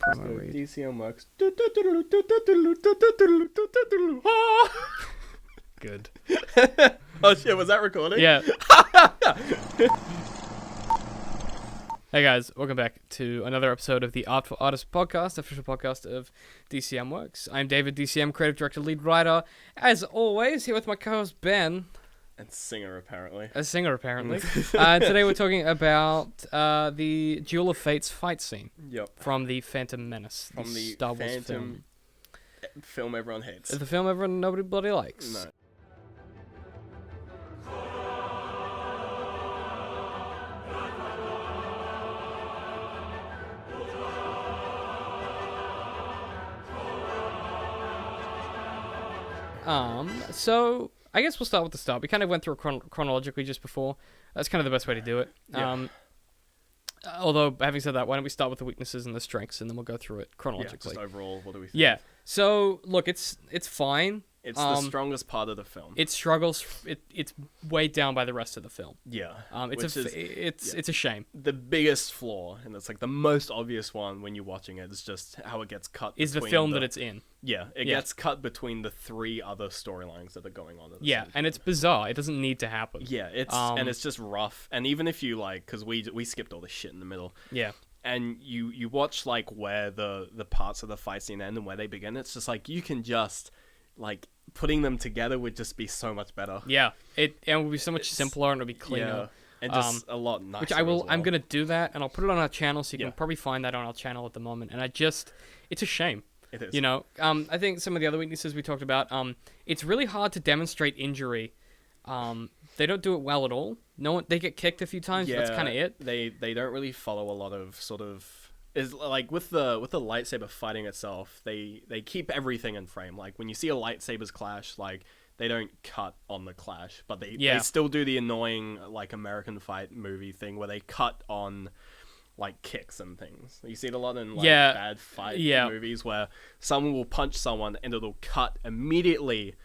Promo read. DCM works. Good. Oh shit, was that recording? Yeah. Hey guys, welcome back to another episode of the Art for Artists podcast, official podcast of DCM Works. I'm David, DCM, creative director, lead writer. As always, here with my co-host Ben. And singer, apparently. A singer, apparently. Today we're talking about the Duel of Fates fight scene. Yep. From the Phantom Menace. From the Star Wars Phantom film everyone hates. The film everyone nobody bloody likes. No. So I guess we'll start with the start. We kind of went through it chronologically just before. That's kind of the best way to do it. Yeah. Although, having said that, why don't we start with the weaknesses and the strengths, and then we'll go through it Yeah, chronologically. just overall, what do we think? Yeah. So look, it's fine. It's the strongest part of the film. It struggles. It's weighed down by the rest of the film. Yeah. It's a shame. The biggest flaw, and it's like the most obvious one when you're watching it, is just how it gets cut. Is the between film that it's in? Yeah, it Yeah. gets cut between the three other storylines that are going on. At the Yeah, same and it's bizarre. It doesn't need to happen. Yeah, it's just rough. And even if you because we skipped all the shit in the middle. Yeah. And you watch like where the parts of the fight scene end and where they begin. It's just like you can just putting them together would just be so much better. Yeah. It would be so much simpler and it would be cleaner. Yeah, and just a lot nicer. Which I will. as well. I'm gonna do that, and I'll put it on our channel, so you Yeah. can probably find that on our channel at the moment. And it's a shame. It is. You know, I think some of the other weaknesses we talked about. It's really hard to demonstrate injury. They don't do it well at all. They get kicked a few times. But that's kind of it. They don't really follow a lot of sort of. Is like with the lightsaber fighting itself, they keep everything in frame. Like when you see a lightsabers clash, they don't cut on the clash, but they still do the annoying American fight movie thing where they cut on kicks and things. You see it a lot in bad fight movies where someone will punch someone and it'll cut immediately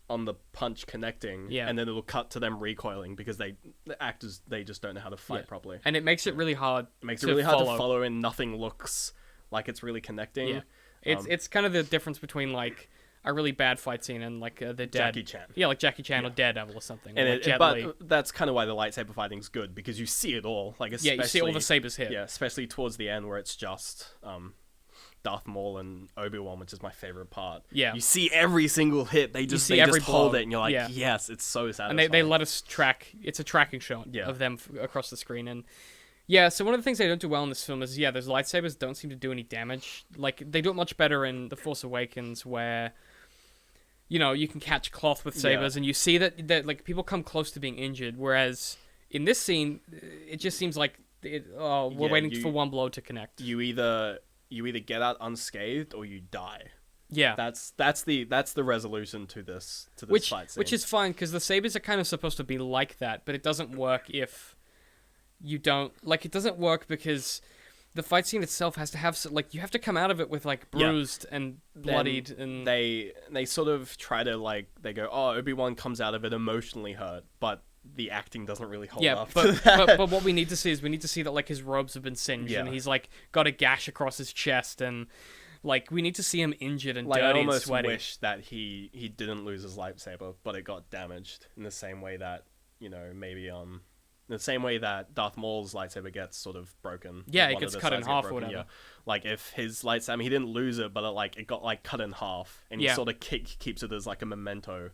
on the punch connecting, and then it'll cut to them recoiling because the actors just don't know how to fight properly, and it makes it really hard. It makes it really hard to follow, and nothing looks like it's really connecting. Yeah, it's kind of the difference between a really bad fight scene and the Jackie Chan. Yeah, like Jackie Chan or Daredevil or something. And or Jet Li. but that's kind of why the lightsaber fighting's good, because you see it all. Especially, you see all the sabers hit. Yeah, especially towards the end where it's just Darth Maul and Obi-Wan, which is my favorite part. Yeah. You see every single hit. They just hold it, and you're like, yes, it's so satisfying. And they let us track. It's a tracking shot of them across the screen. And yeah, so one of the things they don't do well in this film is, those lightsabers don't seem to do any damage. They do it much better in The Force Awakens, where you can catch cloth with sabers, and you see that people come close to being injured. Whereas in this scene, it just seems like we're waiting for one blow to connect. You either get out unscathed or you die. Yeah, that's the resolution to this fight scene. Which is fine, because the sabers are kind of supposed to be like that, but it doesn't work if you don't it doesn't work because the fight scene itself has to have you have to come out of it with bruised and bloodied, and they sort of try to they go, oh, Obi-Wan comes out of it emotionally hurt, but the acting doesn't really hold up. But what we need to see is that his robes have been singed and he's got a gash across his chest, and we need to see him injured and dirty I and almost sweaty. wish that he didn't lose his lightsaber, but it got damaged in the same way that maybe the same way that Darth Maul's lightsaber gets sort of broken. Yeah, it gets cut in half or whatever. Yeah. If his lightsaber, he didn't lose it, but it got cut in half, and he sort of keeps it as a memento.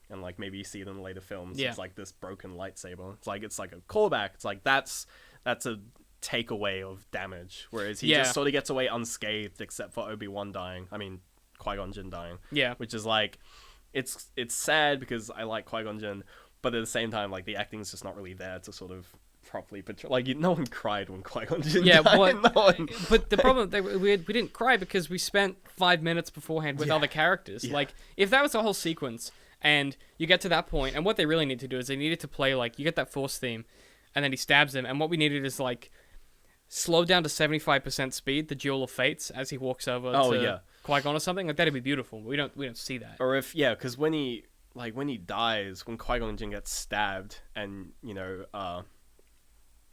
And maybe you see it in later films. Yeah. It's this broken lightsaber. It's like a callback. It's that's a takeaway of damage. Whereas he just sort of gets away unscathed, except for Obi-Wan dying. I mean, Qui-Gon Jinn dying. Yeah. Which is it's sad because I like Qui-Gon Jinn, but at the same time, the acting is just not really there to sort of properly portray. No one cried when Qui-Gon Jinn died. But the problem we didn't cry because we spent 5 minutes beforehand with other characters. Yeah. If that was the whole sequence, and you get to that point, and what they really need to do is they needed to play you get that Force theme, and then he stabs him, and what we needed is slow down to 75% speed, the Duel of Fates, as he walks over to Qui-Gon or something. That'd be beautiful. We don't see that. Or because when he dies, when Qui-Gon Jinn gets stabbed, and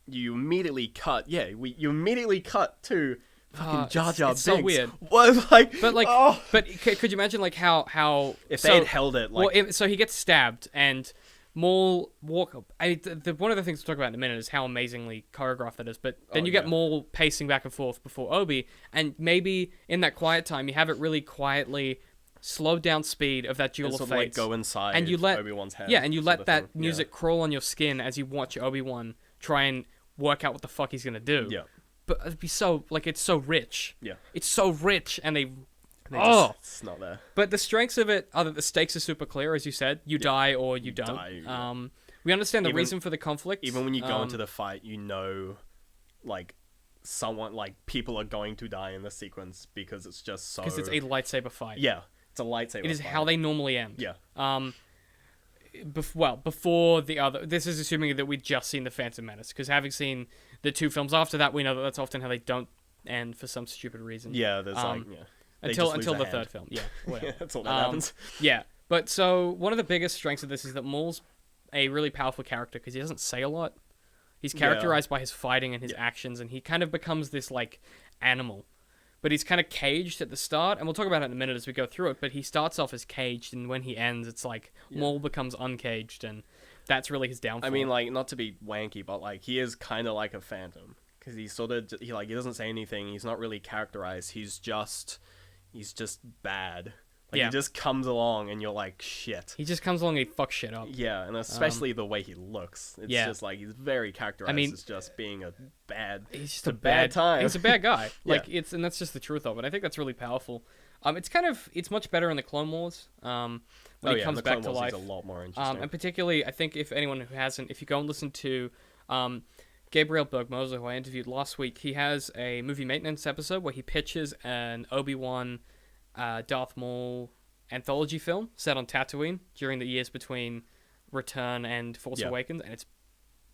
you immediately cut. Yeah, you immediately cut to fucking Jar Jar it's Binks. so weird. What, like, But like, oh. but could you imagine like how If they had held it, like, well, so he gets stabbed and Maul walk. One of the things we'll talk about in a minute is how amazingly choreographed that is. But then you get Maul pacing back and forth before Obi, and maybe in that quiet time you have it really quietly slowed down speed of that duel of sort fates, of like go inside and you let Obi-Wan's head. and you let sort of that thing. music crawl on your skin as you watch Obi-Wan try and work out what the fuck he's gonna do. Yeah. But it'd be so like it's so rich. Yeah. It's so rich, and they It's not there. but the strengths of it are that the stakes are super clear, as you said. You die or you don't. die, We understand the Even- reason for the conflict. Even when you go into the fight, you know, like, people are going to die in the sequence because it's just so... because it's a lightsaber fight. Yeah, it's a lightsaber It is fight. how they normally end. Yeah. Before the other... This is assuming that we'd just seen The Phantom Menace, because having seen the two films after that, we know that that's often how they don't end for some stupid reason. Yeah, there's They Until just lose a the hand. third film. Yeah, whatever. Yeah, that's all that happens. Yeah, but so one of the biggest strengths of this is that Maul's a really powerful character because he doesn't say a lot. He's characterized by his fighting and his actions, and he kind of becomes this, like, animal. But he's kind of caged at the start, and we'll talk about it in a minute as we go through it, but he starts off as caged, and when he ends, it's like Maul becomes uncaged, and that's really his downfall. I mean, like, not to be wanky, but, like, he is kind of like a phantom. Because he he doesn't say anything, he's not really characterized, he's just bad. Like, he just comes along and you're like, shit. He just comes along and he fucks shit up. Yeah, and especially the way he looks. It's just like, he's very characterized as just being a bad... He's just a bad time. He's a bad guy. Like, Yeah. and that's just the truth of it. I think that's really powerful. It's much better in the Clone Wars. When he comes back to life. He's a lot more interesting. And particularly, I think if anyone who hasn't, if you go and listen to Gabriel Bergmoser, who I interviewed last week, he has a movie maintenance episode where he pitches an Obi-Wan, Darth Maul anthology film set on Tatooine during the years between Return and Force Awakens, and it's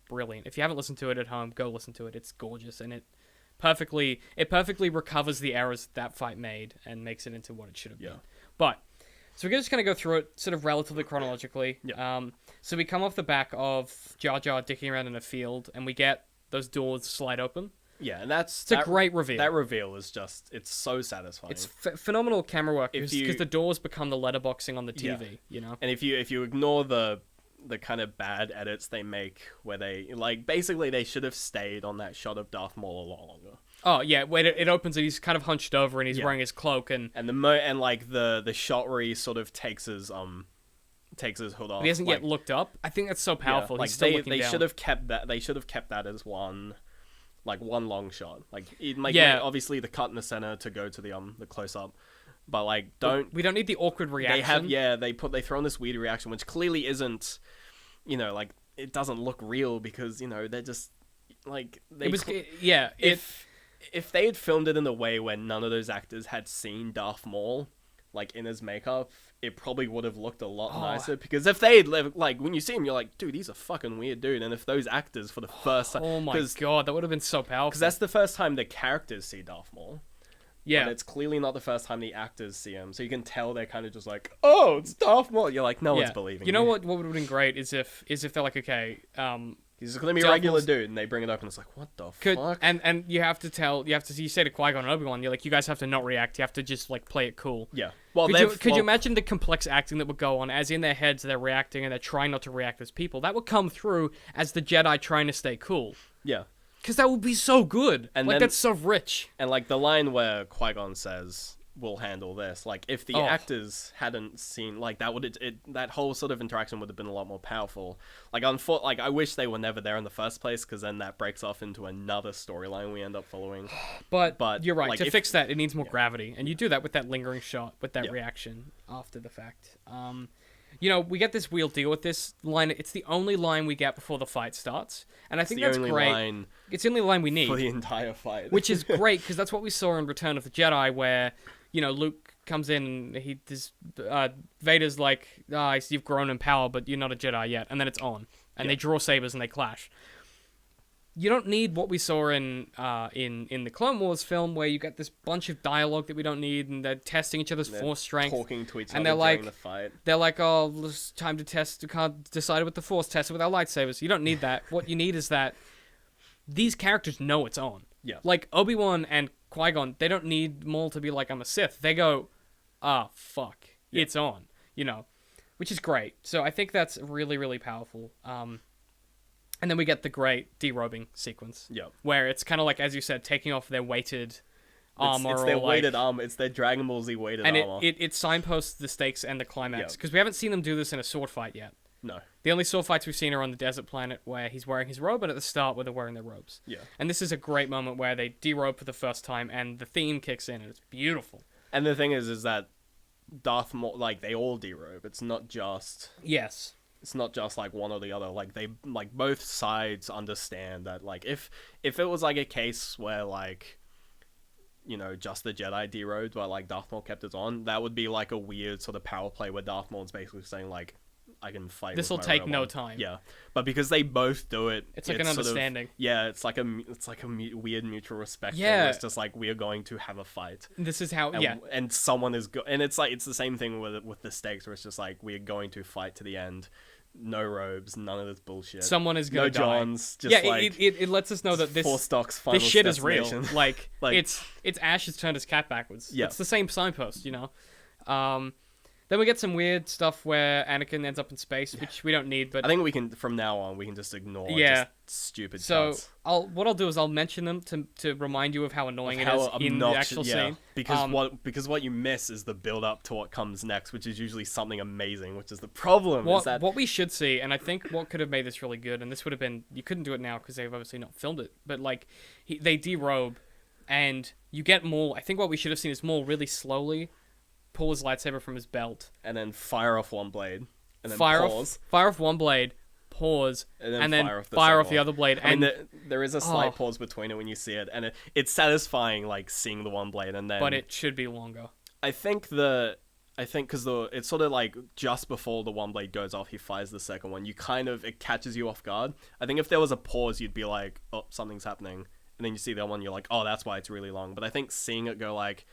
brilliant. If you haven't listened to it at home, go listen to it. It's gorgeous, and it perfectly recovers the errors that fight made and makes it into what it should have been. But so we're just going to go through it sort of relatively chronologically. So we come off the back of Jar Jar dicking around in a field, and we get those doors slide open. Yeah, and it's a great reveal. That reveal is just, it's so satisfying. It's phenomenal camera work because you- the doors become the letterboxing on the TV, you know? And if you ignore the kind of bad edits they make, where they, like, basically they should have stayed on that shot of Darth Maul a lot longer. Oh, yeah, when it opens and he's kind of hunched over and he's wearing his cloak and the shot where he sort of takes his hood off. he hasn't yet looked up. I think that's so powerful. Like, he's still looking they down. should have kept that. They should have kept that as one long shot. Like, obviously the cut in the center to go to the close up, but like we don't need the awkward reaction. They throw in this weird reaction which clearly isn't, like, it doesn't look real because they're just like if they had filmed it in a way where none of those actors had seen Darth Maul, like, in his makeup, it probably would have looked a lot nicer. Because if they had, like, when you see him, you're like, dude, he's a fucking weird dude. And if those actors for the first time... Oh my god, that would have been so powerful. Because that's the first time the characters see Darth Maul. Yeah. But it's clearly not the first time the actors see him. So you can tell they're kind of just like, oh, it's Darth Maul. You're like, no one's believing you. Know what would have been great is if they're like, okay... he's going to be a regular dude, and they bring it up, and it's like, what the fuck? And you have to you say to Qui-Gon and Obi-Wan, you're like, you guys have to not react. You have to just, like, play it cool. Yeah. Well, could you imagine the complex acting that would go on, as in their heads they're reacting and they're trying not to react as people? That would come through as the Jedi trying to stay cool. Yeah. Because that would be so good. And like, that's so rich. And, like, the line where Qui-Gon says, we'll handle this, like, if the actors hadn't seen, like, that whole sort of interaction would have been a lot more powerful. Like, I wish they were never there in the first place, because then that breaks off into another storyline we end up following. But you're right, like, to fix that, it needs more gravity. And you do that with that lingering shot, with that reaction after the fact. We get this we'll deal with this line. It's the only line we get before the fight starts. And I think that's great. It's the only line we need. For the entire fight. Which is great, because that's what we saw in Return of the Jedi, where, Luke comes in and Vader's like, you've grown in power, but you're not a Jedi yet. And then it's on. And they draw sabers and they clash. You don't need what we saw in the Clone Wars film, where you get this bunch of dialogue that we don't need, and they're testing each other's force strength, talking to each and other during the fight. They're like, oh, it's time to test. We can't decide it with the force. Test it with our lightsabers. You don't need that. What you need is that these characters know it's on. Yeah. Like Obi-Wan and Qui-Gon, they don't need Maul to be like, I'm a Sith. They go, fuck, it's on, which is great. So I think that's really, really powerful. And then we get the great derobing sequence. Yeah. Where it's kind of like, as you said, taking off their weighted armor. It's their weighted armor. It's their Dragon Ball Z weighted armor. And it signposts the stakes and the climax. Because we haven't seen them do this in a sword fight yet. No. The only sword fights we've seen are on the desert planet where he's wearing his robe, and at the start where they're wearing their robes. Yeah. And this is a great moment where they derobe for the first time, and the theme kicks in, and it's beautiful. And the thing is that Darth Maul, like, they all derobe. It's not just... Yes. It's not just, like, one or the other. Like, they, like, both sides understand that, like, if it was, like, a case where, like, just the Jedi derobed, but, like, Darth Maul kept it on, that would be, like, a weird sort of power play where Darth Maul's basically saying, like, I can fight. This will take no time. Yeah, but because they both do it, it's like an understanding. It's like a weird mutual respect. Yeah, it's just like we are going to have a fight. This is how. And someone is and it's like it's the same thing with the stakes where it's just like we are going to fight to the end. No robes, none of this bullshit. Someone is gonna die. No Johns. Just it lets us know that this Force final this shit is real. like it's Ash has turned his cat backwards. Yeah, it's the same signpost, Then we get some weird stuff where Anakin ends up in space, which we don't need. But I think we can, from now on, we can just ignore just stupid cuts. What I'll do is I'll mention them to remind you of how annoying it is in the actual scene. Because what you miss is the build up to what comes next, which is usually something amazing, which is the problem. What we should see, and I think what could have made this really good, and this would have been, you couldn't do it now because they've obviously not filmed it, but like they derobe, and you get Maul. I think what we should have seen is Maul really slowly pull his lightsaber from his belt, and then fire off one blade, and then fire pause. Fire off one blade, pause, and then fire off the other blade. I mean, there is a slight pause between it when you see it, and it's satisfying, like seeing the one blade, and then. But it should be longer. I think because it's sort of like just before the one blade goes off, he fires the second one. It catches you off guard. I think if there was a pause, you'd be like, oh, something's happening, and then you see the other one, you're like, oh, that's why it's really long. But I think seeing it go like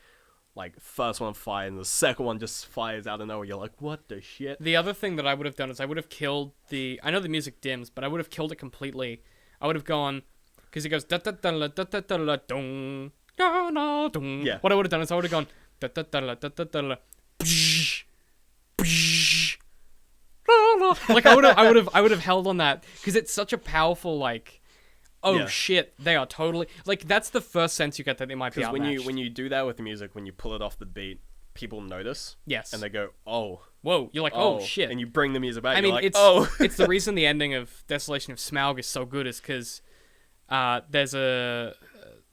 first one fired and the second one just fires out of nowhere, you're like, what the shit? The other thing that I would have done is I would have killed I know the music dims, but I would have killed it completely. I would have gone, because it goes da da da da da da da da dung da da dung. Yeah. What I would have done is I would have gone da da da da da da da psh psh like I would have held on that because it's such a powerful shit, they are totally that's the first sense you get that they might be outmatched. Because when you do that with the music, when you pull it off the beat, people notice. Yes. And they go, oh. Whoa, you're like, oh shit. And you bring the music back, I mean, like, it's oh. It's the reason the ending of Desolation of Smaug is so good is because there's a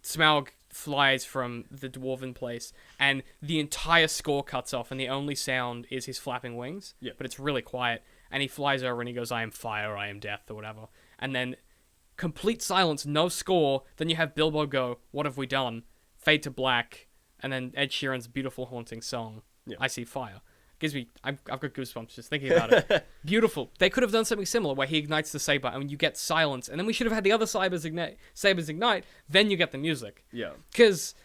Smaug flies from the dwarven place and the entire score cuts off and the only sound is his flapping wings. Yeah. But it's really quiet and he flies over and he goes, I am fire, I am death, or whatever. And then complete silence, no score. Then you have Bilbo go, what have we done? Fade to black, and then Ed Sheeran's beautiful haunting song, I See Fire. Gives me, I've got goosebumps just thinking about it. Beautiful. They could have done something similar where he ignites the saber and you get silence, and then we should have had the other sabers ignite. Then you get the music. Yeah. Because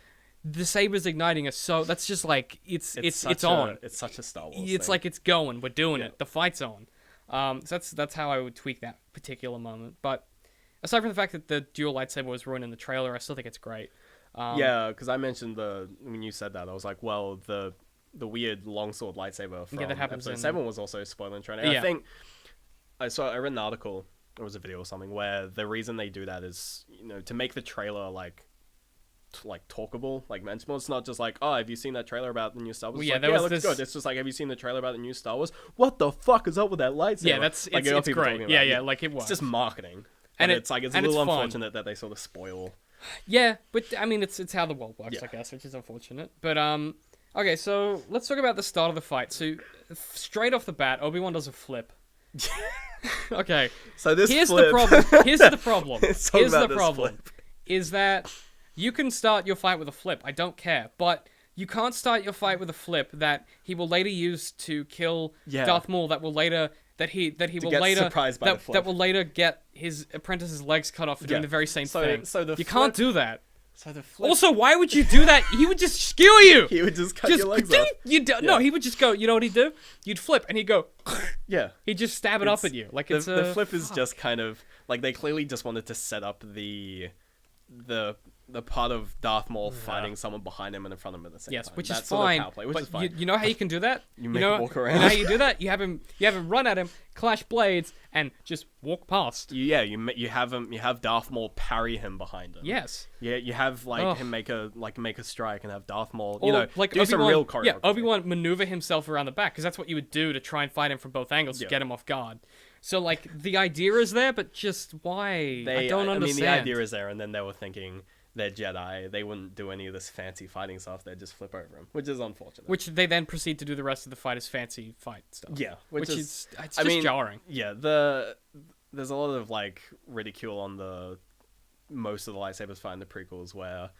the sabers igniting are so. That's just like it's on. It's such a Star Wars. It's thing. like it's going. We're doing it. The fight's on. So that's how I would tweak that particular moment, but. Aside from the fact that the dual lightsaber was ruined in the trailer, I still think it's great. Because I mentioned when you said that, I was like, well, the weird longsword lightsaber from that happens episode 7 was also spoiled in the trailer. I think I read an article, or it was a video or something, where the reason they do that is, to make the trailer like talkable, like mentionable. It's not just like, oh, have you seen that trailer about the new Star Wars? Well, it looks good. It's just like, have you seen the trailer about the new Star Wars? What the fuck is up with that lightsaber? Yeah, it's great. Yeah, like it was. It's just marketing. And it's a little unfortunate that they sort of spoil. Yeah, but I mean, it's how the world works, I guess, which is unfortunate. But okay, so let's talk about the start of the fight. So straight off the bat, Obi-Wan does a flip. Okay, so here's the problem. Is that you can start your fight with a flip. I don't care, but you can't start your fight with a flip that he will later use to kill Darth Maul. That will later. That will later get his apprentice's legs cut off for doing the very same thing. You can't do that. So the flip... Also, why would you do that? He would just skewer you. He would just cut your legs off. No, he would just go. You know what he'd do? You'd flip, and he'd go. Yeah. He'd just stab it up at you. Like the flip is just kind of like they clearly just wanted to set up the the part of Darth Maul fighting someone behind him and in front of him at the same time. which is That's sort of fine. power play, which But is fine. you know how you can do that? You make him walk around. You know how you do that? You have him run at him, clash blades, and just walk past. You have Darth Maul parry him behind him. Yes. Yeah, you have Ugh. him make a strike and have Darth Maul, Or, like do some real choreography. Yeah, Obi-Wan maneuver himself around the back because that's what you would do to try and fight him from both angles to Yeah. get him off guard. So like the idea is there, but just why? I don't understand. I mean, the idea is there, and then they were thinking they're Jedi. They wouldn't do any of this fancy fighting stuff. They'd just flip over him, which is unfortunate. Which they then proceed to do the rest of the fight as fancy fight stuff. Yeah, which is it's just jarring. Yeah, there's a lot of like ridicule on the most of the lightsabers fight in the prequels where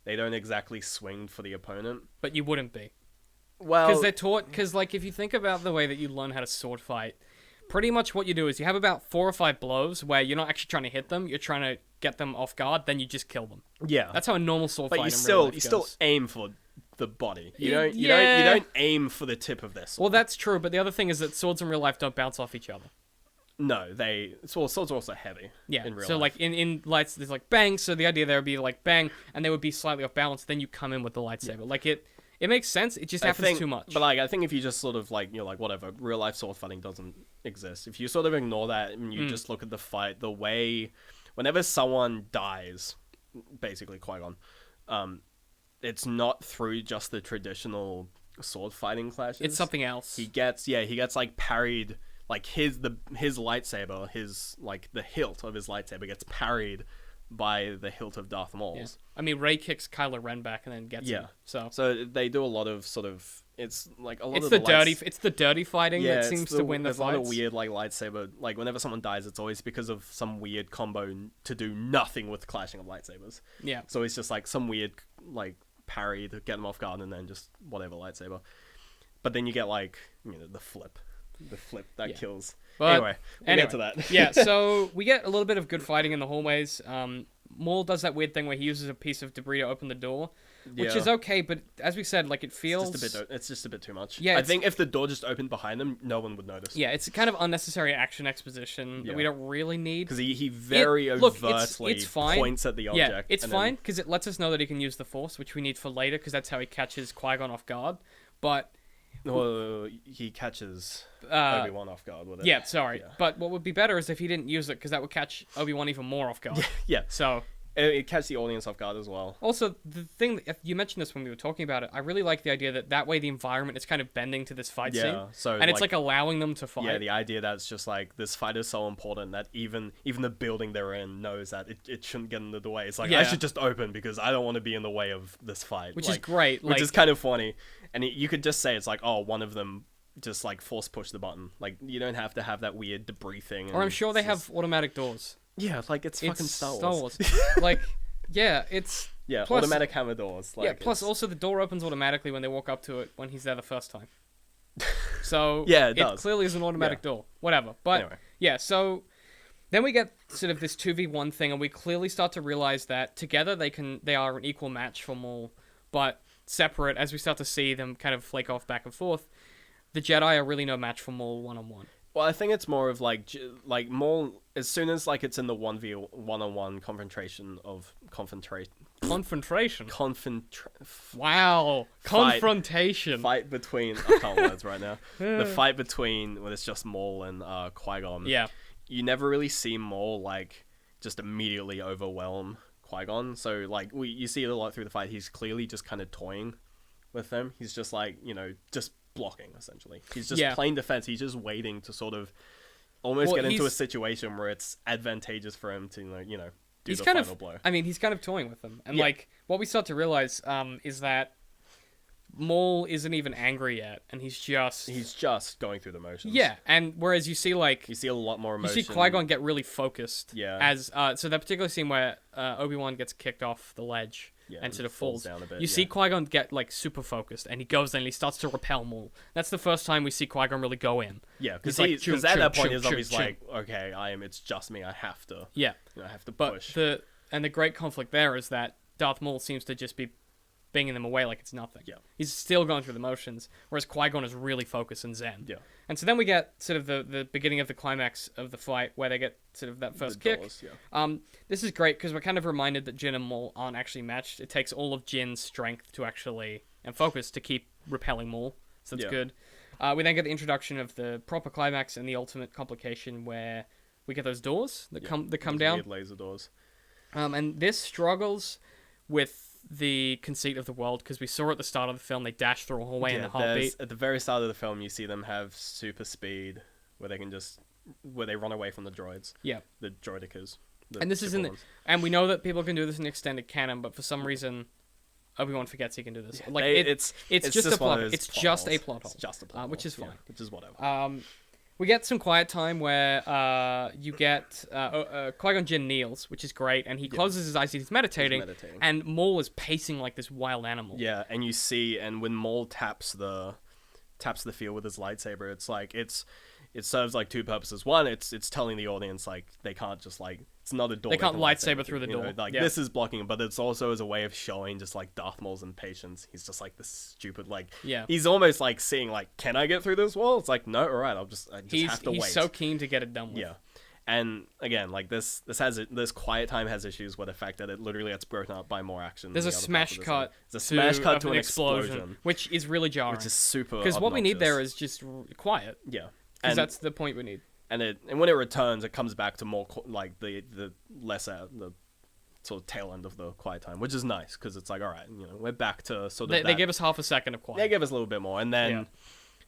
they don't exactly swing for the opponent. But you wouldn't be. Well, because they're taught. Because like if you think about the way that you learn how to sword fight, pretty much what you do is you have about 4 or 5 blows where you're not actually trying to hit them. You're trying to get them off guard. Then you just kill them. Yeah, That's how a normal sword but fight. you still aim for the body. You don't aim for the tip of this. Well, that's true. But the other thing is that swords in real life don't bounce off each other. No, swords are also heavy. Yeah. In real So life. like in lights, there's like bang. So the idea there would be like bang, and they would be slightly off balance. Then you come in with the lightsaber. Yeah. Like it makes sense. It just happens too much. But like I think if you just sort of like like whatever, real life sword fighting doesn't exist. If you sort of ignore that and you just look at the fight, the way whenever someone dies, basically Qui-Gon, it's not through just the traditional sword fighting clashes. It's something else. He gets like parried. Like his lightsaber, the hilt of his lightsaber gets parried by the hilt of Darth Maul's. Yeah. I mean, Rey kicks Kylo Ren back and then gets him. So they do a lot of sort of it's like a lot it's of the dirty fighting that seems to win the fights. There's a lot of weird like lightsaber. Like whenever someone dies, it's always because of some weird combo to do nothing with clashing of lightsabers. Yeah. So it's just like some weird like parry to get them off guard and then just whatever lightsaber. But then you get like the flip that kills. But anyway, we'll get to that. Yeah, so we get a little bit of good fighting in the hallways. Maul does that weird thing where he uses a piece of debris to open the door, which is okay, but as we said, like it feels... It's just a bit too much. Yeah, I think if the door just opened behind them, no one would notice. Yeah, it's kind of unnecessary action exposition that we don't really need. Because he very overtly points at the object. Yeah, it's fine, because it lets us know that he can use the Force, which we need for later, because that's how he catches Qui-Gon off guard. But... Well, he catches Obi-Wan off guard with it. Yeah, sorry. Yeah. But what would be better is if he didn't use it, because that would catch Obi-Wan even more off guard. Yeah. So... It catches the audience off guard as well. Also, the thing, you mentioned this when we were talking about it, I really like the idea that way the environment is kind of bending to this fight scene. And it's like allowing them to fight. Yeah, the idea that it's just like, this fight is so important that even the building they're in knows that it shouldn't get in the way. It's like, I should just open because I don't want to be in the way of this fight. Which is great. Which is kind of funny. And you could just say it's like, oh, one of them just like force push the button. Like, you don't have to have that weird debris thing. Or I'm sure they have automatic doors. Yeah, like it's fucking Star Wars. Like... Yeah, it's... Yeah, plus, automatic hammer doors. Like, yeah, plus also the door opens automatically when they walk up to it when he's there the first time. So yeah, it clearly is an automatic door. Whatever. But anyway. Yeah, so then we get sort of this 2v1 thing, and we clearly start to realize that together they are an equal match for Maul, but separate, as we start to see them kind of flake off back and forth, the Jedi are really no match for Maul one-on-one. Well, I think it's more of like Maul, as soon as like it's in the 1v1 confrontation. Wow, confrontation. Fight between I can't words right now. The fight between when it's just Maul and Qui-Gon. Yeah, you never really see Maul like just immediately overwhelm Qui-Gon. So like you see it a lot through the fight. He's clearly just kind of toying with them. He's just like just blocking essentially. He's just playing defense. He's just waiting to sort of almost get into a situation where it's advantageous for him to do the final blow. I mean, he's kind of toying with them, and like what we start to realize is that Maul isn't even angry yet, and he's just going through the motions. Yeah, and whereas you see a lot more emotion. You see Qui-Gon get really focused. Yeah. As so that particular scene where Obi-Wan gets kicked off the ledge. Yeah, and sort of falls down a bit. You see Qui-Gon get like super focused, and he goes and he starts to repel Maul. That's the first time we see Qui-Gon really go in. Yeah, because at that point he's like, okay, it's just me. I have to. Yeah, I have to push. But the great conflict there is that Darth Maul seems to just be banging them away like it's nothing. Yeah. He's still going through the motions, whereas Qui-Gon is really focused and zen. Yeah. And so then we get sort of the beginning of the climax of the fight where they get sort of that first kick. Doors, yeah. This is great because we're kind of reminded that Jin and Maul aren't actually matched. It takes all of Jin's strength to actually, and focus, to keep repelling Maul. So that's good. We then get the introduction of the proper climax and the ultimate complication where we get those doors that come down. Weird laser doors. And this struggles with the conceit of the world because we saw at the start of the film they dash through a hallway in the heartbeat. At the very start of the film, you see them have super speed where they run away from the droids. Yeah. The droidicas. And this is and we know that people can do this in extended canon, but for some reason Obi-Wan forgets he can do this. Yeah, it's just a plot. It's just a plot hole. It's just a plot hole, which is fine. Yeah, which is whatever. We get some quiet time where you get Qui-Gon Jinn kneels, which is great, and he closes his eyes. He's meditating, and Maul is pacing like this wild animal. Yeah, and you see, and when Maul taps the field with his lightsaber, it's like it serves like two purposes. One, it's telling the audience like they can't just like it's not a door. They can't lightsaber through the door. This is blocking, but it's also as a way of showing just like Darth Maul's impatience. He's just like this stupid He's almost like seeing like, can I get through this wall? It's like, no, all right, I just have to wait. He's so keen to get it done with. Yeah. And again, like this quiet time has issues with the fact that it literally gets broken up by more action. There's a smash cut. There's a smash cut to an explosion, which is really jarring. Which is super. Because what we need there is just quiet. Yeah. Because that's the point we need. And when it returns, it comes back to more like the sort of tail end of the quiet time, which is nice because it's like, all right, we're back to sort of. They give us half a second of quiet. They give us a little bit more, and then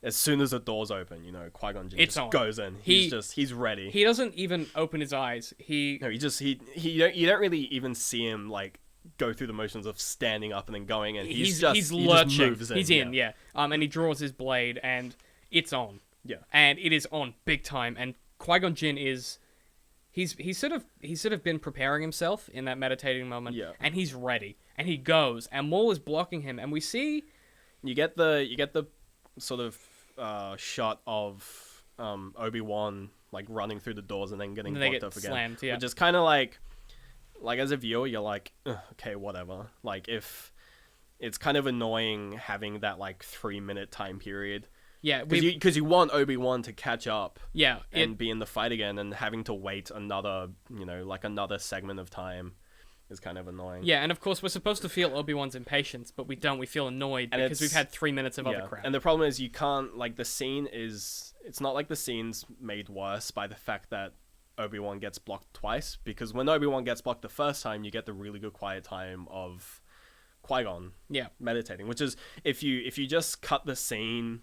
as soon as the doors open, Qui-Gon Jinn just goes in. He's ready. He doesn't even open his eyes. You don't really even see him like go through the motions of standing up and then going in. He's lurching. He just moves in. He's in, yeah. And he draws his blade, and it's on. Yeah. And it is on big time. And Qui-Gon Jinn he's sort of been preparing himself in that meditating moment. Yeah. And he's ready. And he goes. And Maul is blocking him. And we see you get the sort of shot of Obi-Wan like running through the doors and then getting blocked up again. Slammed, yeah. Which is kind of like as a viewer you're like, okay, whatever. Like if it's kind of annoying having that like 3-minute time period. Yeah, because you want Obi-Wan to catch up, and be in the fight again, and having to wait another segment of time is kind of annoying. Yeah, and of course we're supposed to feel Obi-Wan's impatience, but we don't. We feel annoyed because we've had 3 minutes of other crap. And the problem is you can't it's not like the scene's made worse by the fact that Obi-Wan gets blocked twice, because when Obi-Wan gets blocked the first time, you get the really good quiet time of Qui-Gon meditating, which is if you just cut the scene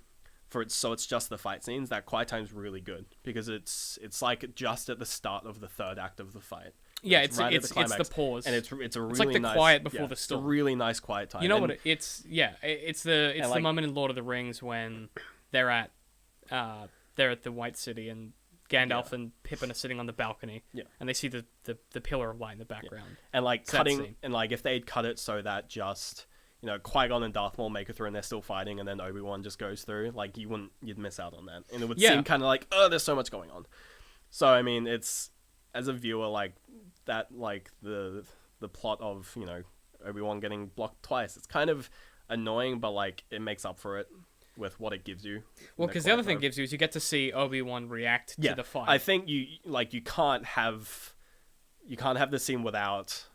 so it's just the fight scenes, that quiet time's really good because it's like just at the start of the third act of the fight. Yeah, it's the pause, and it's a really like the nice, quiet before the storm. It's a really nice quiet time. You know it's the moment in Lord of the Rings when they're at the White City and Gandalf and Pippin are sitting on the balcony, and they see the pillar of light in the background, and like cutting, and like if they'd cut it so that just Qui-Gon and Darth Maul make it through and they're still fighting, and then Obi-Wan just goes through, like you'd miss out on that, and it would seem kind of like, oh, there's so much going on. So I mean, it's as a viewer like that, like the plot of Obi-Wan getting blocked twice. It's kind of annoying, but like it makes up for it with what it gives you. Well, because the other thing it gives you is you get to see Obi-Wan react to the fight. I think you can't have the scene without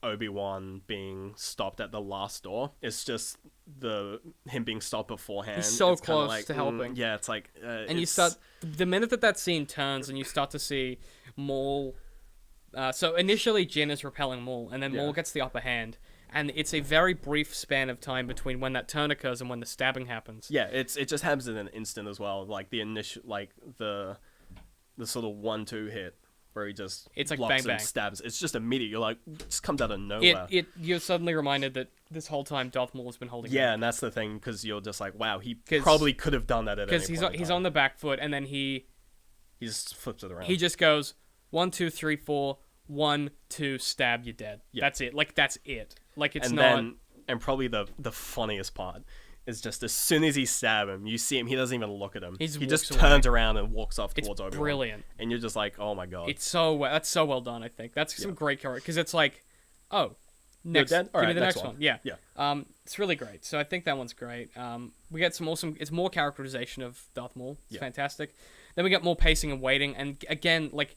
Obi-Wan being stopped at the last door. It's just him being stopped beforehand. He's so close to helping. Yeah, it's like and you start the minute that scene turns and you start to see Maul. So initially Jin is repelling Maul, and then Maul gets the upper hand, and it's a very brief span of time between when that turn occurs and when the stabbing happens. Yeah, it just happens in an instant as well. Like the initial, like the sort of 1-2 hit. Where he just it's like blocks bang, bang. And stabs. It's just immediate. You're like, it just comes out of nowhere. You're suddenly reminded that this whole time Darth Maul has been holding. Yeah, and that's the thing, because you're just like, wow, he probably could have done that at any point. Because he's on the back foot, and then he just flips it around. He just goes 1, 2, 3, 4, 1, 2, stab, you're dead. Yeah. That's it. Like that's it. Like it's and probably the funniest part is just as soon as he stab him, you see him, he doesn't even look at him. He just turns around and walks off towards Obi-Wan. It's brilliant. And you're just like, oh my god. That's so well done, I think. That's some great character, because it's like, oh, Next, dead? give All me right, the next next one. one. Yeah. Yeah. It's really great. So I think that one's great. We get some awesome. It's more characterization of Darth Maul. It's fantastic. Then we get more pacing and waiting. And again, like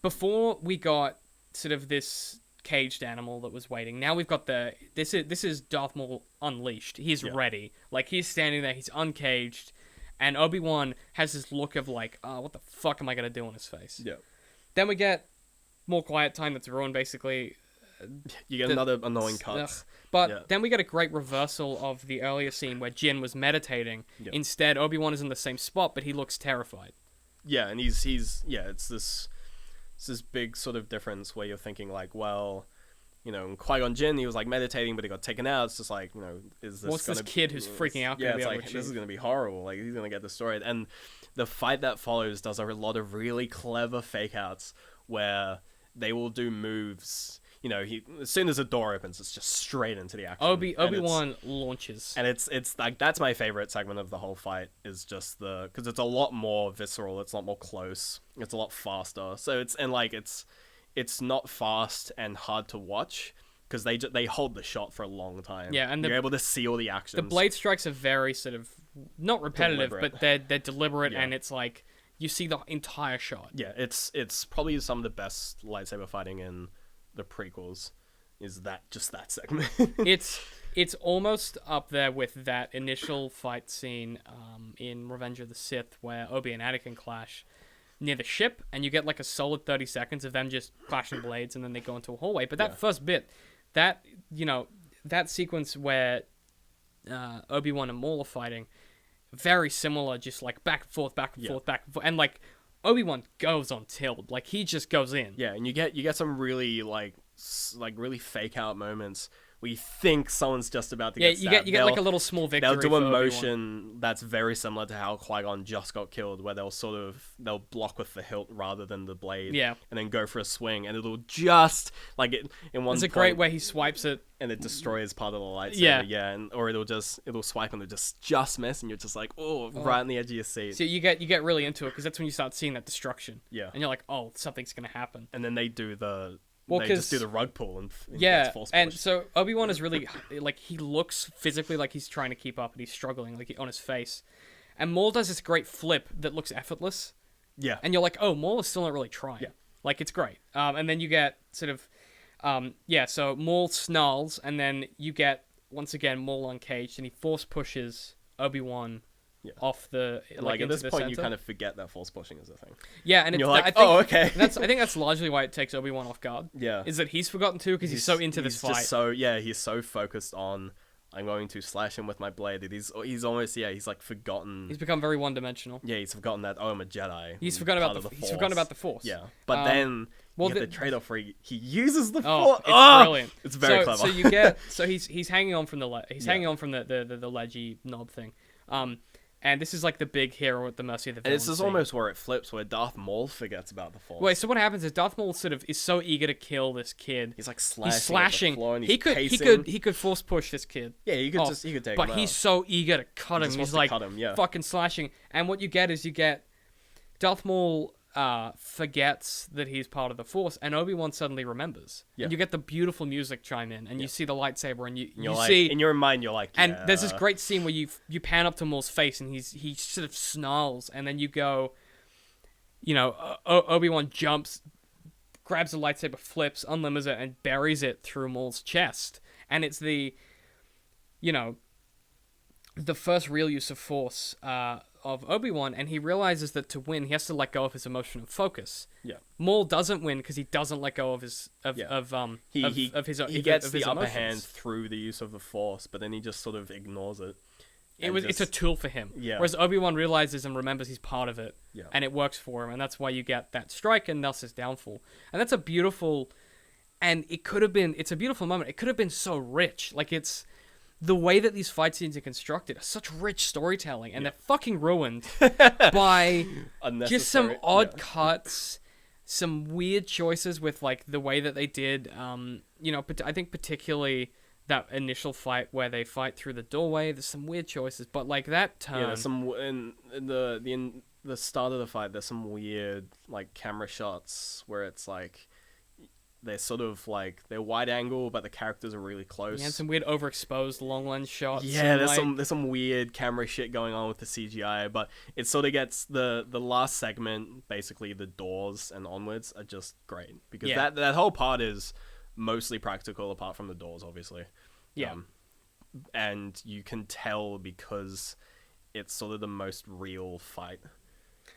before, we got sort of this caged animal that was waiting. Now we've got this is Darth Maul unleashed. He's ready. Like he's standing there. He's uncaged, and Obi-Wan has this look of like, oh, what the fuck am I gonna do on his face? Yeah. Then we get more quiet time that's ruined basically. You get another annoying cut. But then we get a great reversal of the earlier scene where Jin was meditating. Yep. Instead, Obi-Wan is in the same spot, but he looks terrified. Yeah, and he's it's this big sort of difference where you're thinking like, well, you know, in Qui-Gon Jinn, he was like meditating, but he got taken out. It's just like, you know, is this what's this kid who's freaking out? Yeah, it's like this is gonna be horrible. Like he's gonna get destroyed. And the fight that follows does a lot of really clever fake outs where they will do moves. You know, as soon as the door opens, it's just straight into the action. Obi-Wan launches, and it's like that's my favorite segment of the whole fight is just because it's a lot more visceral, it's a lot more close, it's a lot faster. So it's not fast and hard to watch because they hold the shot for a long time. Yeah, and you're able to see all the actions. The blade strikes are very sort of not repetitive, Deliberate. but they're deliberate, and it's like you see the entire shot. Yeah, it's probably some of the best lightsaber fighting in the prequels is that segment. it's almost up there with that initial fight scene in Revenge of the Sith where Obi and Anakin clash near the ship, and you get like a solid 30 seconds of them just clashing blades, and then they go into a hallway. But that first bit, that sequence where Obi-Wan and Maul are fighting, very similar, just like back and forth, and like Obi-Wan goes on tilt, like he just goes in. Yeah, and you get some really like really fake out moments where you think someone's just about to get stabbed. You get like a little small victory. They'll do a for motion Obi-Wan. that's very similar to how Qui-Gon just got killed, where they'll block with the hilt rather than the blade. Yeah. And then go for a swing, and it'll just like it in one. There's a great way he swipes it, and it destroys part of the lightsaber. Yeah. Or it'll swipe and it'll just miss, and you're just like, right on the edge of your seat. So you get really into it because that's when you start seeing that destruction. Yeah. And you're like, oh, something's gonna happen. And then they do they Well, just do the rug pull and yeah, gets force and pushed. so Obi-Wan is really like he looks physically like he's trying to keep up, and he's struggling like on his face. And Maul does this great flip that looks effortless. Yeah. And you're like, oh, Maul is still not really trying. Yeah. Like it's great. And then you get sort of, so Maul snarls, and then you get once again Maul uncaged, and he force pushes Obi-Wan. Yeah. Off the like at into this the point, center. you kind of forget that force pushing is a thing. Yeah, and You're it's, like, I think, okay. I think that's largely why it takes Obi-Wan off guard. Yeah, is that he's forgotten too because he's so into this fight. He's so focused on I'm going to slash him with my blade that he's almost he's like forgotten. He's become very one-dimensional. Yeah, he's forgotten that I'm a Jedi. He's forgotten about the Force. Yeah, but then you get the trade-off where he uses the Force. It's brilliant. It's very clever. So you get he's hanging on from the hanging on from the ledgy knob thing. And this is like the big hero at the mercy of the villain. And this is almost where it flips, where Darth Maul forgets about the Force. Wait, so what happens is Darth Maul sort of is so eager to kill this kid. He's like slashing. He's slashing. At the floor and he could force push this kid. Yeah, he could take him But out. he's so eager to cut him. He's like fucking slashing. And what you get is Darth Maul forgets that he's part of the Force, and Obi-Wan suddenly remembers. Yeah. And you get the beautiful music chime in, and you see the lightsaber, and you like, see in your mind, you're like, and there's this great scene where you pan up to Maul's face, and he sort of snarls, and then you go, Obi-Wan jumps, grabs the lightsaber, flips, unlimbers it, and buries it through Maul's chest, and it's the first real use of Force of Obi-Wan, and he realizes that to win, he has to let go of his emotion and focus. Yeah. Maul doesn't win because he doesn't let go of his he gets the upper hand through the use of the Force, but then he just sort of ignores it. It's a tool for him. Yeah. Whereas Obi-Wan realizes and remembers he's part of it, Yeah. and it works for him, and that's why you get that strike and thus his downfall. And that's a beautiful, and it's a beautiful moment. It could have been so rich. Like it's. The way that these fight scenes are constructed are such rich storytelling, and they're fucking ruined by just some odd cuts, some weird choices with like the way that they did. But I think particularly that initial fight where they fight through the doorway. There's some weird choices, but like that turn. Yeah, there's some in the start of the fight. There's some weird like camera shots where it's like they're sort of like they're wide angle, but the characters are really close. Yeah, and some weird overexposed long lens shots. Yeah, and, there's some weird camera shit going on with the CGI, but it sort of gets the last segment, basically the doors and onwards, are just great because that whole part is mostly practical, apart from the doors, obviously. Yeah, and you can tell because it's sort of the most real fight.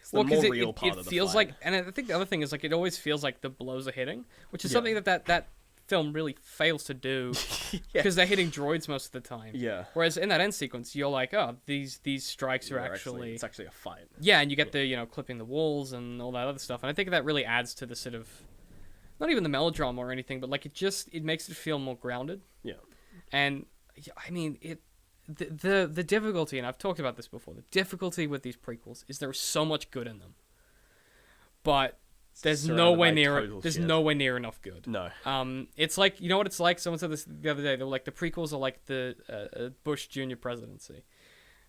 It's the more real part of the feels fight. like, and I think the other thing is like it always feels like the blows are hitting, which is something that film really fails to do because they're hitting droids most of the time. Yeah. Whereas in that end sequence, you're like, oh, these strikes are actually it's actually a fight. Yeah, and you get the clipping the walls and all that other stuff, and I think that really adds to the sort of not even the melodrama or anything, but like it makes it feel more grounded. Yeah. And I mean the difficulty, and I've talked about this before, the difficulty with these prequels is there is so much good in them, but there's nowhere near enough good. No. It's like, you know what it's like? Someone said this the other day. They were like, the prequels are like the Bush Jr. presidency.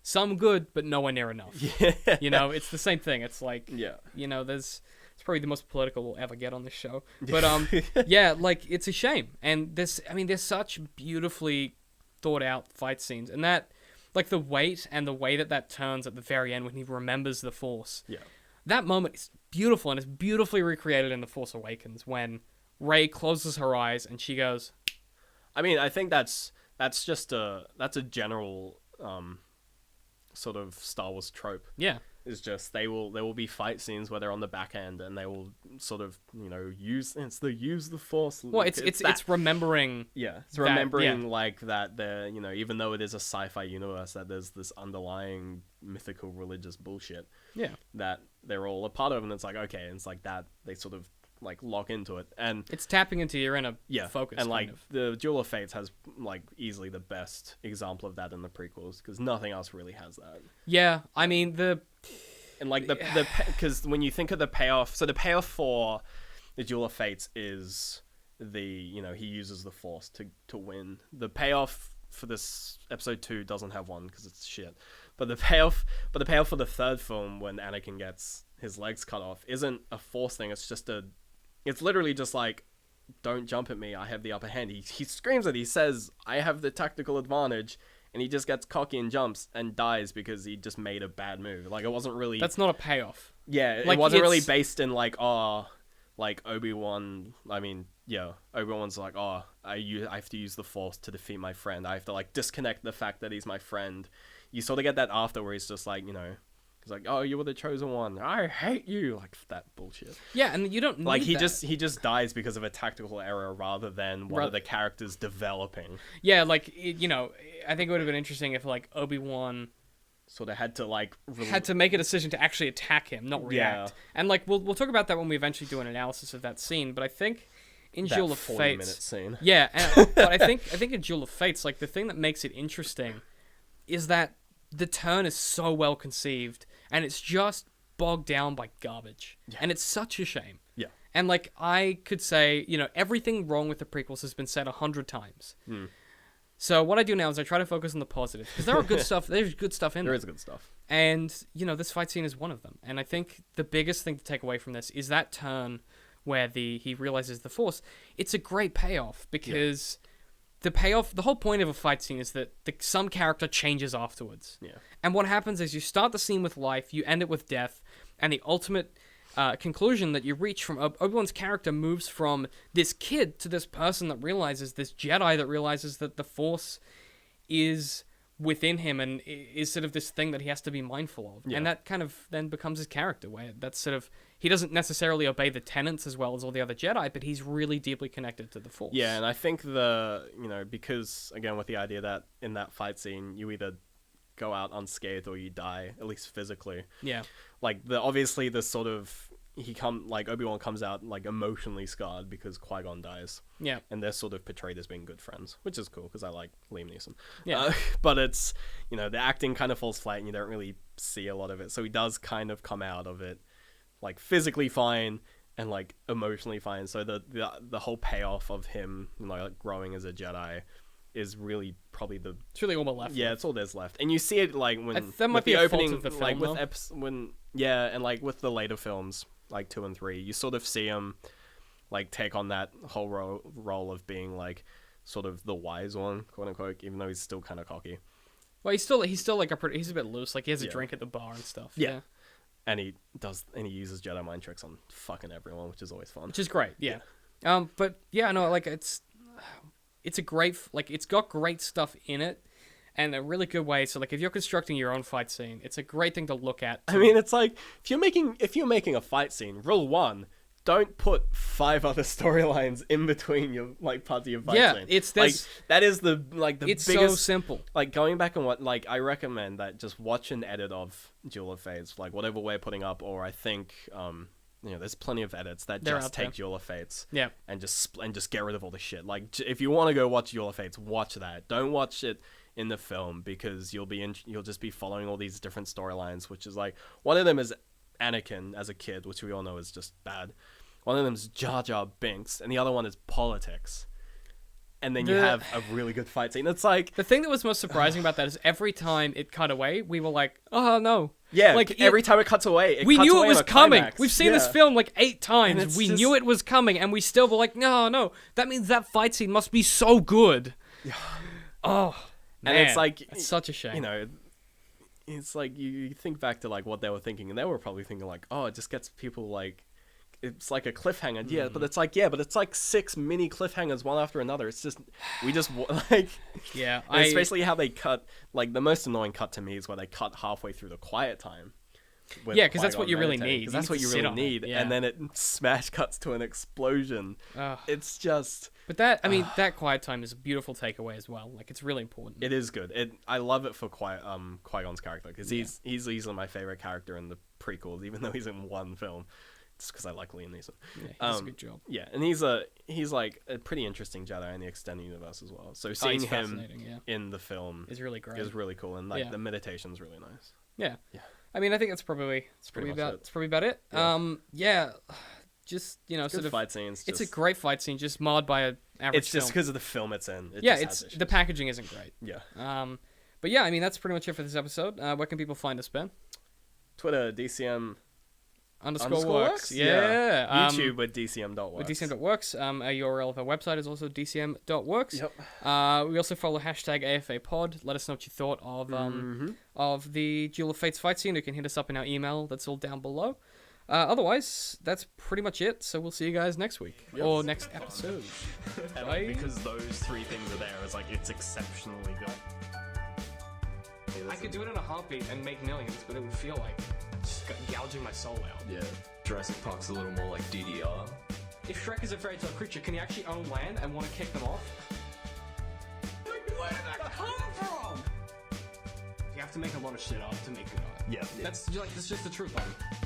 Some good, but nowhere near enough. Yeah. You know, it's the same thing. It's like, Yeah. you know, it's probably the most political we'll ever get on this show. But yeah, like it's a shame. And there's such beautifully thought out fight scenes, and that, like the weight and the way that turns at the very end when he remembers the Force. Yeah. That moment is beautiful, and it's beautifully recreated in The Force Awakens when Rey closes her eyes and she goes. I mean, I think that's just a general sort of Star Wars trope. Yeah. Is just there will be fight scenes where they're on the back end and they will sort of use the Force. Well, it's remembering. Yeah, it's remembering like that they're even though it is a sci-fi universe, that there's this underlying mythical religious bullshit. Yeah. That they're all a part of, and it's like, okay, and it's like that they sort of like lock into it, and it's tapping into your inner focus. And like the Duel of Fates has like easily the best example of that in the prequels, because nothing else really has that. Yeah, I mean because when you think of the payoff, so the payoff for the Duel of Fates is he uses the Force to win. The payoff for this episode 2 doesn't have one because it's shit. But the payoff for the third film, when Anakin gets his legs cut off, isn't a Force thing. It's literally just like, don't jump at me, I have the upper hand. He screams it. He says, I have the tactical advantage, and he just gets cocky and jumps and dies because he just made a bad move. Like, it wasn't really... That's not a payoff. Yeah, like, it wasn't really based in like, like Obi-Wan... I mean, yeah, Obi-Wan's like, I have to use the Force to defeat my friend. I have to like disconnect the fact that he's my friend. You sort of get that after where he's just like, he's like, oh, you were the chosen one, I hate you, like that bullshit. Yeah, and you don't need like he that. just dies because of a tactical error rather than one of the characters developing. Yeah, like I think it would have been interesting if like Obi-Wan sort of had to make a decision to actually attack him, not react. And like we'll talk about that when we eventually do an analysis of that scene. But I think in that Duel of 40-minute Fates, scene. Yeah, but I think in Duel of Fates, like the thing that makes it interesting is that the turn is so well conceived, and it's just bogged down by garbage. Yeah. And it's such a shame. Yeah. And like I could say, everything wrong with the prequels has been said 100 times. So what I do now is I try to focus on the positives, because there are good stuff. There's good stuff in there. There is good stuff. And this fight scene is one of them. And I think the biggest thing to take away from this is that turn where he realizes the Force. It's a great payoff, because the whole point of a fight scene is that some character changes afterwards. Yeah. And what happens is you start the scene with life, you end it with death, and the ultimate conclusion that you reach from Obi-Wan's character moves from this kid to this person that realizes, this Jedi that realizes that the Force is within him and is sort of this thing that he has to be mindful of. Yeah. And that kind of then becomes his character, where that's sort of, he doesn't necessarily obey the tenets as well as all the other Jedi, but he's really deeply connected to the Force. Yeah, and I think because, again, with the idea that in that fight scene, you either go out unscathed or you die, at least physically. Yeah. Like, obviously the sort of, Obi-Wan comes out, like, emotionally scarred because Qui-Gon dies. Yeah. And they're sort of portrayed as being good friends, which is cool, because I like Liam Neeson. Yeah. But it's, the acting kind of falls flat, and you don't really see a lot of it. So he does kind of come out of it, like, physically fine and, like, emotionally fine. So the whole payoff of him, like, growing as a Jedi is really probably it's really all we're left. Yeah, with. It's all there's left. And you see it, like, when that might be the a opening, fault of the film, like, and like with the later films, like 2 and 3, you sort of see him like take on that whole role of being like sort of the wise one, quote unquote, even though he's still kind of cocky. Well, he's still like he's a bit loose. Like he has a Yeah. drink at the bar and stuff. Yeah. And he uses Jedi mind tricks on fucking everyone, which is always fun. Which is great. Yeah. But yeah, no, like it's a great like it's got great stuff in it. And a really good way. So, like, if you're constructing your own fight scene, it's a great thing to look at. I mean, it's like if you're making a fight scene, rule 1, don't put 5 other storylines in between your like parts of your fight scene. It's like that is the it's biggest. so simple. Like going back and I recommend that just watch an edit of Duel of Fates, like whatever we're putting up, or I think there's plenty of edits that They're just out take there. Duel of Fates, Yeah. and just get rid of all the shit. Like if you want to go watch Duel of Fates, watch that. Don't watch it in the film because you'll just be following all these different storylines, which is like one of them is Anakin as a kid, which we all know is just bad. One of them is Jar Jar Binks, and the other one is politics. And then you have a really good fight scene. It's like The thing that was most surprising about that is every time it cut away, we were like, oh no. yeah, Like every time it cuts away, we cuts knew away it was on a coming. climax. We've seen this Yeah. film like 8 And times. it's We just- knew it was coming, and we still were like, no. That means that fight scene must be so good. Oh, man. And it's like it's such a shame. You know, it's like you think back to like what they were thinking, and they were probably thinking like, oh, it just gets people like, it's like a cliffhanger. Yeah, but it's like 6 mini cliffhangers one after another. It's just like Yeah, and it's basically how they cut. Like the most annoying cut to me is where they cut halfway through the quiet time. with Yeah, 'cause that's what Qui-Gon you really meditating, need. 'cause You that's need what to you sit really on it, need, yeah. and then it smash cuts to an explosion. Ugh. It's just. But that, I mean, that quiet time is a beautiful takeaway as well. Like, it's really important. It is good. I love it for Qui-Gon's character because he's easily my favorite character in the prequels, even though he's in one film. Just because I like Liam Neeson. Yeah, he does a good job. Yeah, and he's like a pretty interesting Jedi in the extended universe as well. So seeing he's him fascinating, yeah. in the film Is really great. is really cool, and like Yeah. the meditation's really nice. Yeah. Yeah. I mean, I think that's probably pretty much about it. it's probably about it. Yeah. Yeah. Just Good sort of fight scenes. it's a just- great fight scene, just marred by a average It's just film. because of the film it's in. It Yeah, just it's has the issues. packaging isn't great. Yeah. But yeah, I mean that's pretty much it for this episode. Where can people find us, Ben? Twitter DCM _works. Yeah. YouTube with DCM.works. With DCM.works. A URL of our website is also DCM.works. Yep. We also follow hashtag AFAPod. Let us know what you thought of the Duel of Fates fight scene. You can hit us up in our email. That's all down below. Otherwise, that's pretty much it. So we'll see you guys next week or next episode. Bye. Because those 3 things are there, it's like it's exceptionally good. I could do it in a heartbeat and make millions, but it would feel like just gouging my soul out. Yeah, Jurassic Park's a little more like DDR. If Shrek is a fairy tale creature, can he actually own land and want to kick them off? Where did that come from? You have to make a lot of shit up to make good art. Yeah. That's just the truth of it.